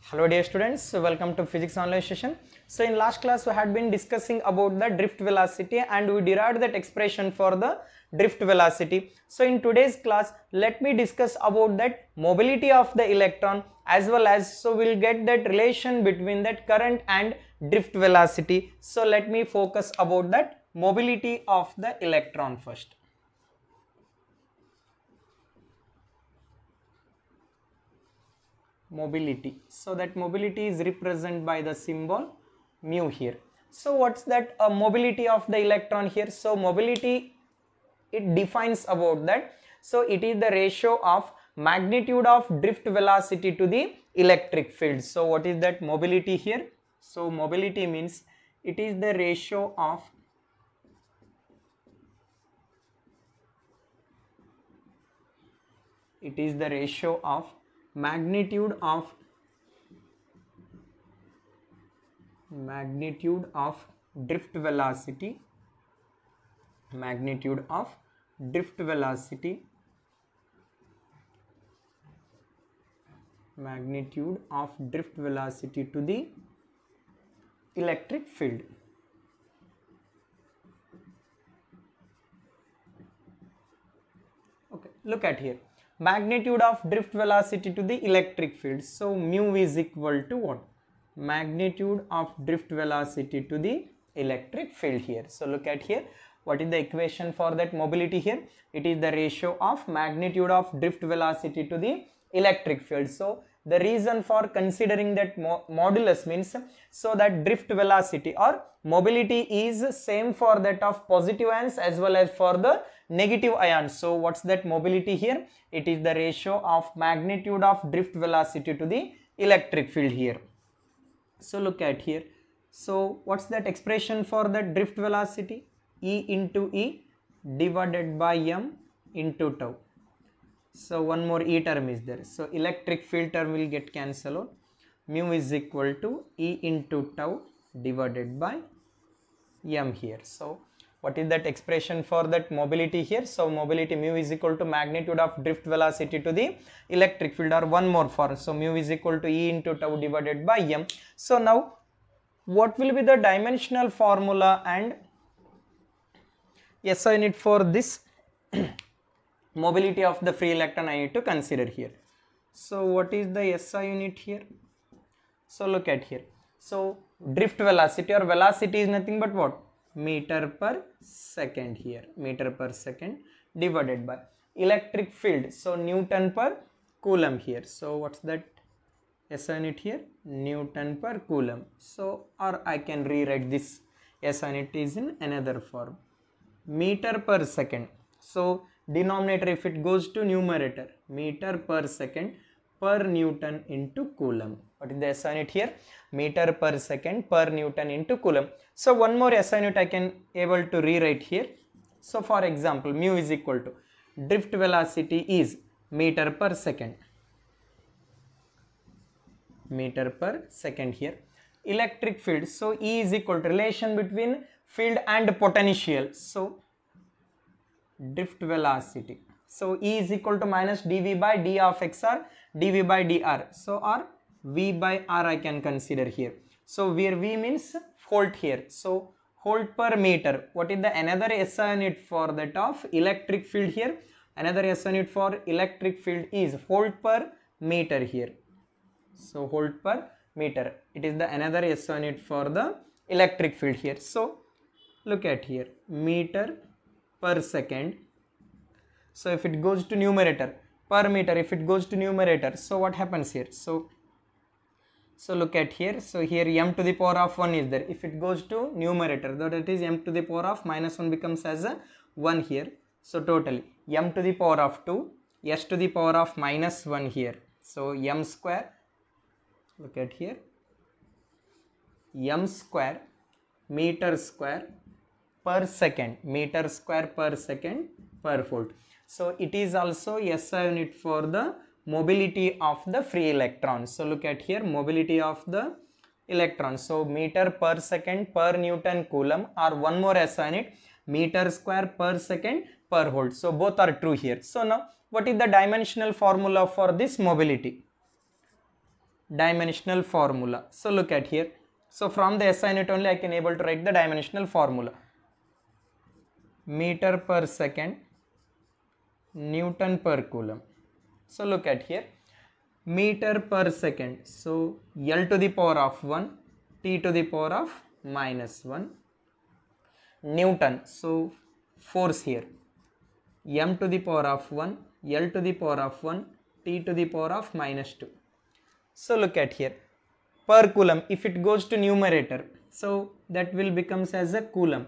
Hello dear students, welcome to physics online session. So in last class we had been discussing about the drift velocity and we derived that expression for the drift velocity. So in today's class let me discuss about that mobility of the electron as well as so we'll get that relation between that current and drift velocity. So let me focus about that mobility of the electron first. Mobility. So that mobility is represented by the symbol mu here. So what's that mobility of the electron here? So mobility, it defines about that. So it is the ratio of magnitude of drift velocity to the electric field. So what is that mobility here? So mobility means it is the ratio of magnitude of drift velocity to the electric field. Okay, look at here, magnitude of drift velocity to the electric field. So mu is equal to what? Magnitude of drift velocity to the electric field here. So look at here, what is the equation for that mobility here? It is the ratio of magnitude of drift velocity to the electric field. So the reason for considering that modulus means so that drift velocity or mobility is same for that of positive ions as well as for the negative ions. So what's that mobility here? It is the ratio of magnitude of drift velocity to the electric field here. So look at here, so what's that expression for the drift velocity? E into E divided by m into tau. So one more E term is there, so electric field term will get cancelled out. Mu is equal to E into tau divided by m here. So what is that expression for that mobility here? So mobility mu is equal to magnitude of drift velocity to the electric field, or one more for, so mu is equal to E into tau divided by m. So now what will be the dimensional formula and SI unit for this mobility of the free electron I need to consider here. So what is the SI unit here? So look at here, so drift velocity or velocity is nothing but what? Meter per second here, meter per second divided by electric field, so Newton per Coulomb here. So what's that SI unit here? Newton per Coulomb. So or I can rewrite this SI unit is in another form, meter per second. So denominator if it goes to numerator, meter per second per Newton into Coulomb. What is the SI unit here? Meter per second per Newton into Coulomb. So one more SI unit I can able to rewrite here. So for example, mu is equal to drift velocity is meter per second here. Electric field, so E is equal to relation between field and potential. So drift velocity, so E is equal to minus dV by d of x or dV by dr. So or V by R I can consider here. So where V means volt here, so volt per meter. What is the another SI unit for that of electric field here? Another SI unit for electric field is volt per meter here. So volt per meter, it is the another SI unit for the electric field here. So look at here, meter per second. So if it goes to numerator, per meter if it goes to numerator, so what happens here? So look at here, so here m to the power of 1 is there. If it goes to numerator, that is m to the power of minus 1 becomes as a 1 here. So totally m to the power of 2, s to the power of minus 1 here. So m square, look at here, m square meter square per second, meter square per second per volt. So it is also SI unit for the mobility of the free electron. So look at here, mobility of the electron, so meter per second per Newton Coulomb, or one more SI unit, meter square per second per volt. So both are true here. So now what is the dimensional formula for this mobility? dimensional formula. So look at here. So from the SI unit only I can able to write the dimensional formula. Meter per second, Newton per coulomb. So look at here. Meter per second. So L to the power of 1, T to the power of -1. Newton. So force here. M to the power of 1, L to the power of 1, T to the power of -2. So look at here. Per coulomb, if it goes to numerator, so that will becomes as a coulomb.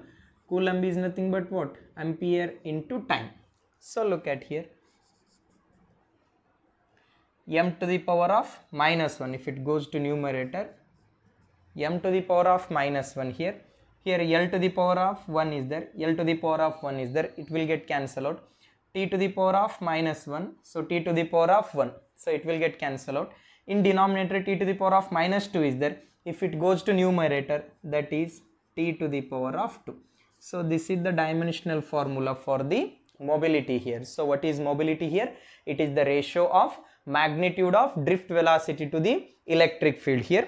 Coulomb is nothing but what? Ampere into time. So look at here. M to the power of -1 if it goes to numerator. M to the power of -1 here. Here L to the power of 1 is there. L to the power of 1 is there. It will get cancelled out. T to the power of -1. So T to the power of 1. So it will get cancelled out. In denominator T to the power of -2 is there. If it goes to numerator, that is T to the power of 2. So this is the dimensional formula for the mobility here. So what is mobility here? It is the ratio of magnitude of drift velocity to the electric field here.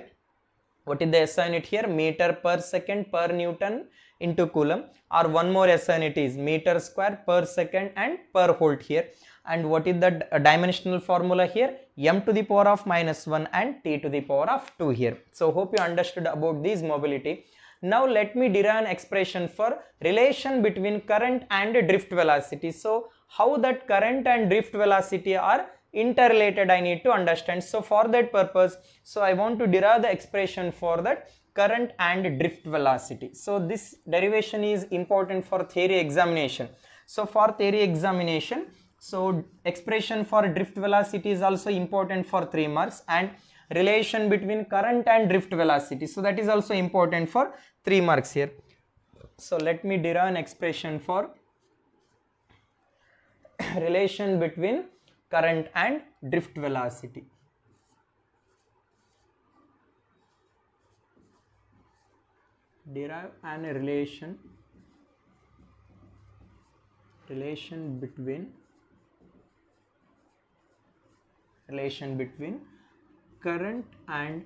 What is the SI unit here? Meter per second per Newton into coulomb, or one more SI unit is meter square per second and per volt here. And what is the dimensional formula here? M to the power of -1 and T to the power of 2 here. So hope you understood about this mobility. Now let me derive an expression for relation between current and drift velocity. So how that current and drift velocity are interrelated I need to understand. So for that purpose, so I want to derive the expression for that current and drift velocity. So this derivation is important for theory examination. So for theory examination, so expression for drift velocity is also important for 3 marks, and relation between current and drift velocity, so that is also important for 3 marks here. So let me derive an expression for relation between current and drift velocity. Derive an relation between current and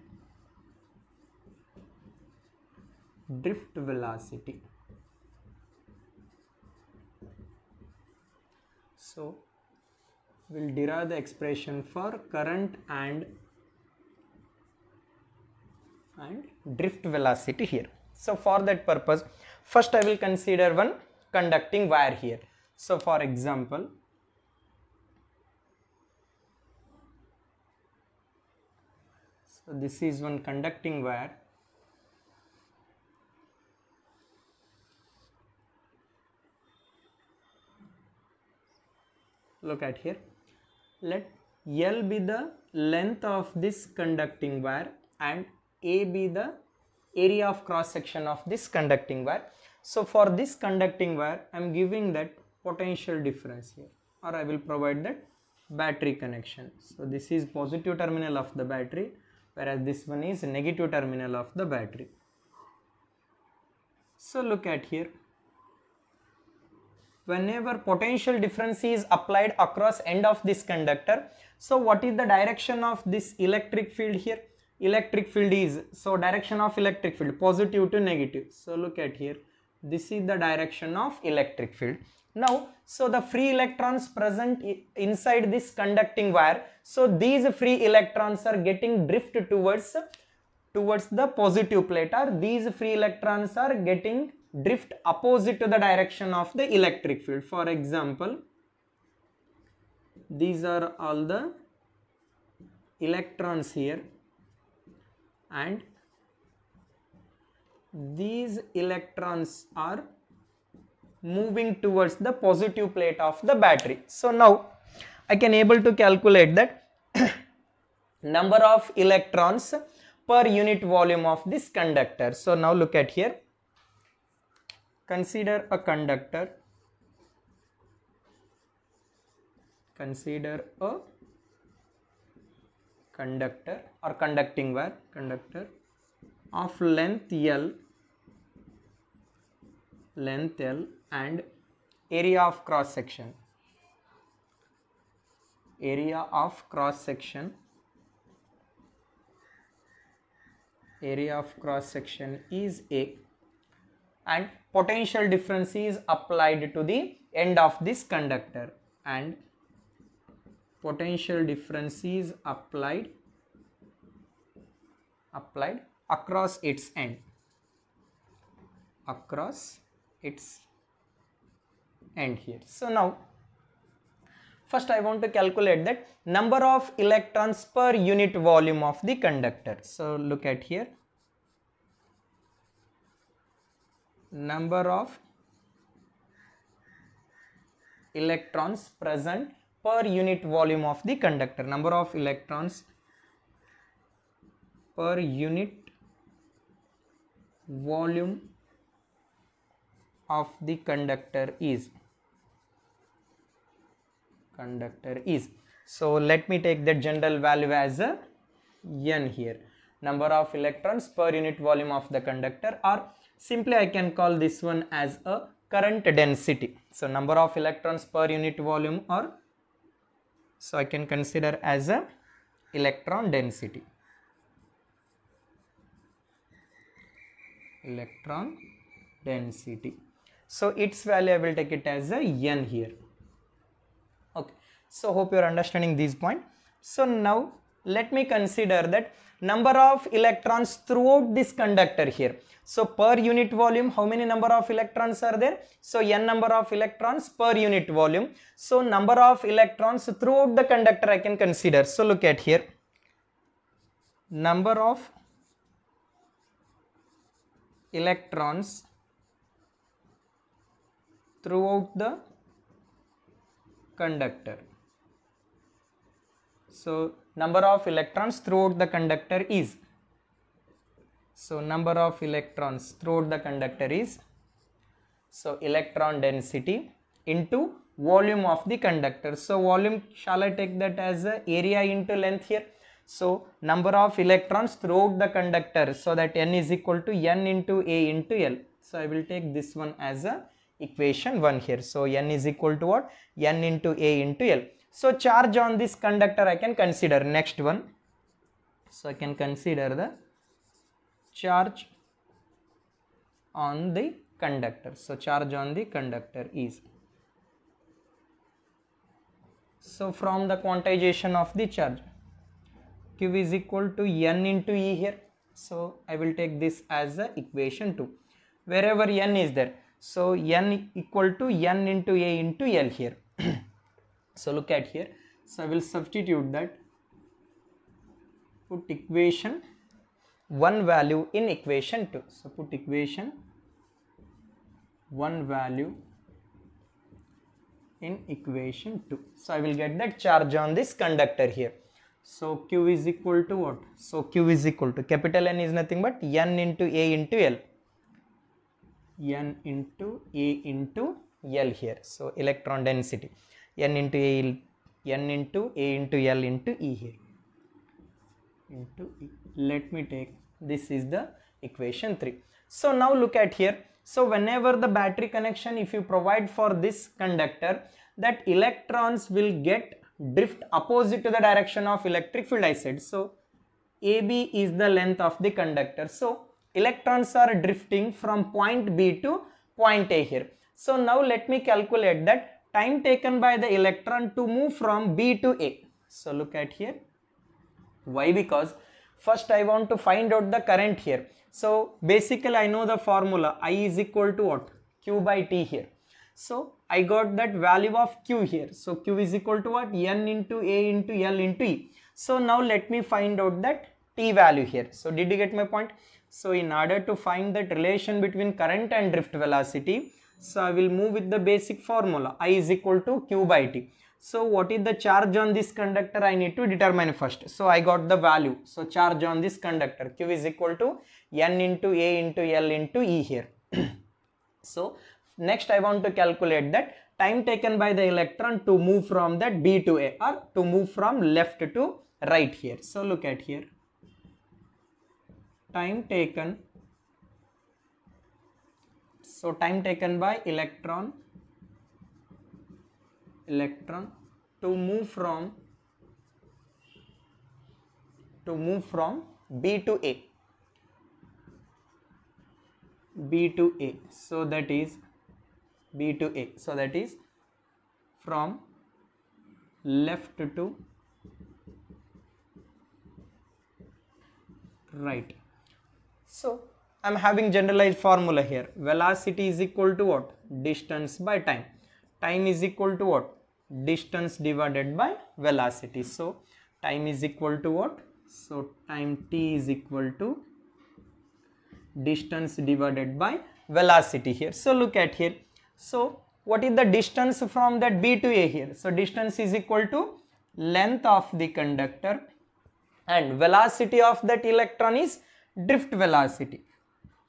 drift velocity. So we'll derive the expression for current and drift velocity here. So for that purpose, first I will consider one conducting wire here. So for example, so this is one conducting wire. Look at here. Let L be the length of this conducting wire and A be the area of cross section of this conducting wire. So for this conducting wire, I am giving that potential difference here, or I will provide that battery connection. So this is positive terminal of the battery, whereas this one is negative terminal of the battery. So look at here. Whenever potential difference is applied across end of this conductor, so what is the direction of this electric field here? Electric field is, so direction of electric field positive to negative. So look at here, this is the direction of electric field. Now, so the free electrons present inside this conducting wire, so these free electrons are getting drift towards the positive plate, or these free electrons are getting drift opposite to the direction of the electric field. For example, these are all the electrons here, and these electrons are moving towards the positive plate of the battery. So now I can able to calculate that number of electrons per unit volume of this conductor. So now look at here. Consider a conductor. Consider a conductor or conducting wire, conductor of length L and area of cross section. Area of cross section area of cross section is A, and potential difference is applied to the end of this conductor, and potential difference is applied across its end, here. So now first I want to calculate that number of electrons per unit volume of the conductor. So look at here, number of electrons present per unit volume of the conductor, number of electrons per unit volume of the conductor is. So let me take that general value as a n here, number of electrons per unit volume of the conductor, or simply I can call this one as a current density. So number of electrons per unit volume, or so I can consider as a electron density. So its value I will take it as a n here. Okay, so hope you are understanding this point. So now let me consider that number of electrons throughout this conductor here. So per unit volume, how many number of electrons are there? So n number of electrons per unit volume. So number of electrons throughout the conductor I can consider. So look at here, number of electrons throughout the conductor. So number of electrons throughout the conductor is, so number of electrons throughout the conductor is, so electron density into volume of the conductor. So volume, shall I take that as a area into length here? So number of electrons throughout the conductor, so that n is equal to n into A into L. So I will take this one as a equation 1 here. So n is equal to what? N into A into L. So charge on this conductor I can consider. Next one, so I can consider the charge on the conductor. So charge on the conductor is, so from the quantization of the charge, Q is equal to n into E here. So I will take this as a equation 2, wherever n is there. So n equal to n into A into L here. So look at here, so I will substitute that, put equation 1 value in equation 2. So put equation 1 value in equation 2. So I will get that charge on this conductor here. So Q is equal to what? So Q is equal to, capital N is nothing but n into A into L, n into A into L here. So electron density, n into A into L into E here, into E. Let me take, this is the equation 3. So now look at here, so whenever the battery connection, if you provide for this conductor, that electrons will get drift opposite to the direction of electric field, I said. So AB is the length of the conductor. So electrons are drifting from point B to point A here. So now let me calculate that time taken by the electron to move from B to A. So look at here. Why? Because first I want to find out the current here. So basically I know the formula, I is equal to what? Q by T here. So I got that value of Q here. So Q is equal to what? N into A into L into E. So now let me find out that T value here. So did you get my point? So in order to find that relation between current and drift velocity, so I will move with the basic formula, I is equal to Q by T. So what is the charge on this conductor? I need to determine first. So I got the value. So charge on this conductor, Q is equal to N into A into L into E here. So next I want to calculate that time taken by the electron to move from that B to A, or to move from left to right here. So look at here, time taken, so time taken by electron to move from B to A. B to A. So that is B to A. So that is from left to right. So I'm having generalized formula here. Velocity is equal to what? Distance by time. Time is equal to what? Distance divided by velocity. So time is equal to what? So time t is equal to distance divided by velocity here. So look at here. So what is the distance from that B to A here? So distance is equal to length of the conductor and velocity of that electron is drift velocity.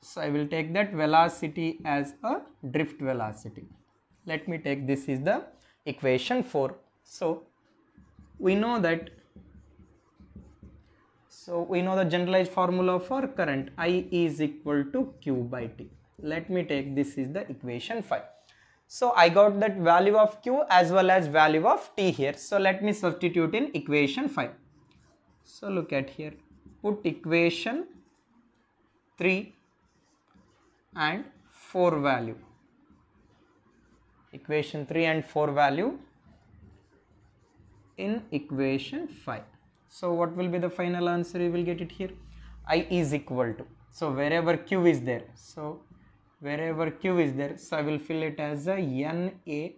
So I will take that velocity as a drift velocity. Let me take this is the equation 4. So we know that the generalized formula for current, I is equal to Q by T. Let me take this is the equation 5. So I got that value of Q as well as value of T here. So let me substitute in equation 5. So look at here, put equation 3 and 4 value. Equation 3 and 4 value in equation 5. So what will be the final answer? You will get it here. I is equal to, so wherever Q is there, so wherever Q is there, so I will fill it as a NA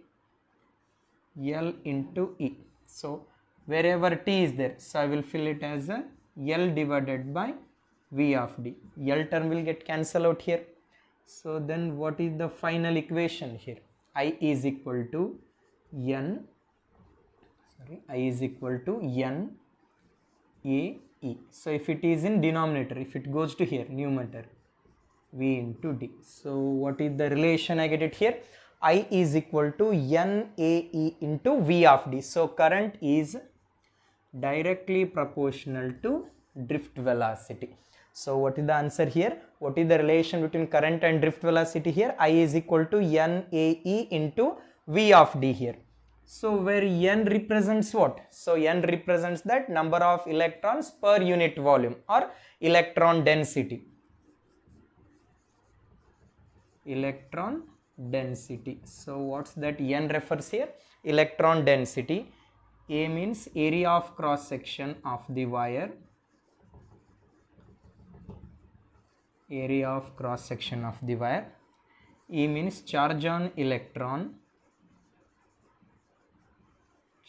L into E. So wherever T is there, so I will fill it as a L divided by V of D. L term will get cancelled out here. So then what is the final equation here? I is equal to I is equal to N A E. So if it is in denominator, if it goes to here, numerator, V into D. So what is the relation? I get it here. I is equal to N A E into V of D. So current is directly proportional to drift velocity. So what is the answer here? What is the relation between current and drift velocity here? I is equal to N A E into V of D here. So where N represents what? So N represents that number of electrons per unit volume or electron density. Electron density. So what's that N refers here? Electron density. A means area of cross section of the wire. Area of cross section of the wire. E means charge on electron.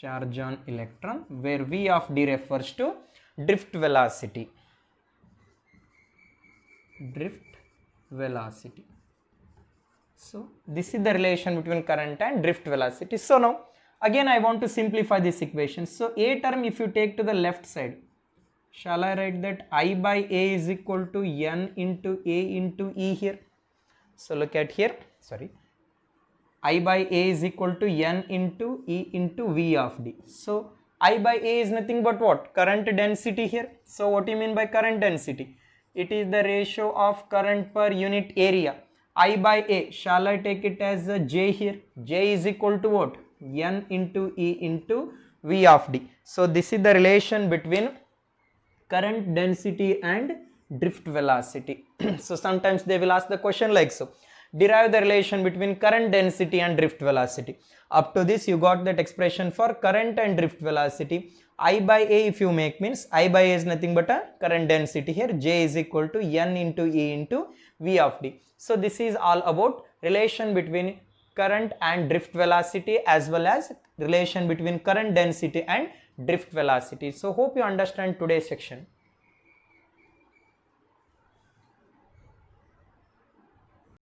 Charge on electron, where V of D refers to drift velocity. Drift velocity. So this is the relation between current and drift velocity. So now again I want to simplify this equation. So A term if you take to the left side, shall I write that I by A is equal to N into A into E here? So look at here, sorry. I by A is equal to N into E into V of D. So I by A is nothing but what? Current density here. So what do you mean by current density? It is the ratio of current per unit area. I by A, shall I take it as a J here? J is equal to what? N into E into V of D. So this is the relation between current density and drift velocity. So sometimes they will ask the question like so. Derive the relation between current density and drift velocity. Up to this you got that expression for current and drift velocity. I by A if you make means I by A is nothing but a current density here. J is equal to N into E into V of D. So this is all about relation between current and drift velocity as well as relation between current density and drift velocity. So hope you understand today's section.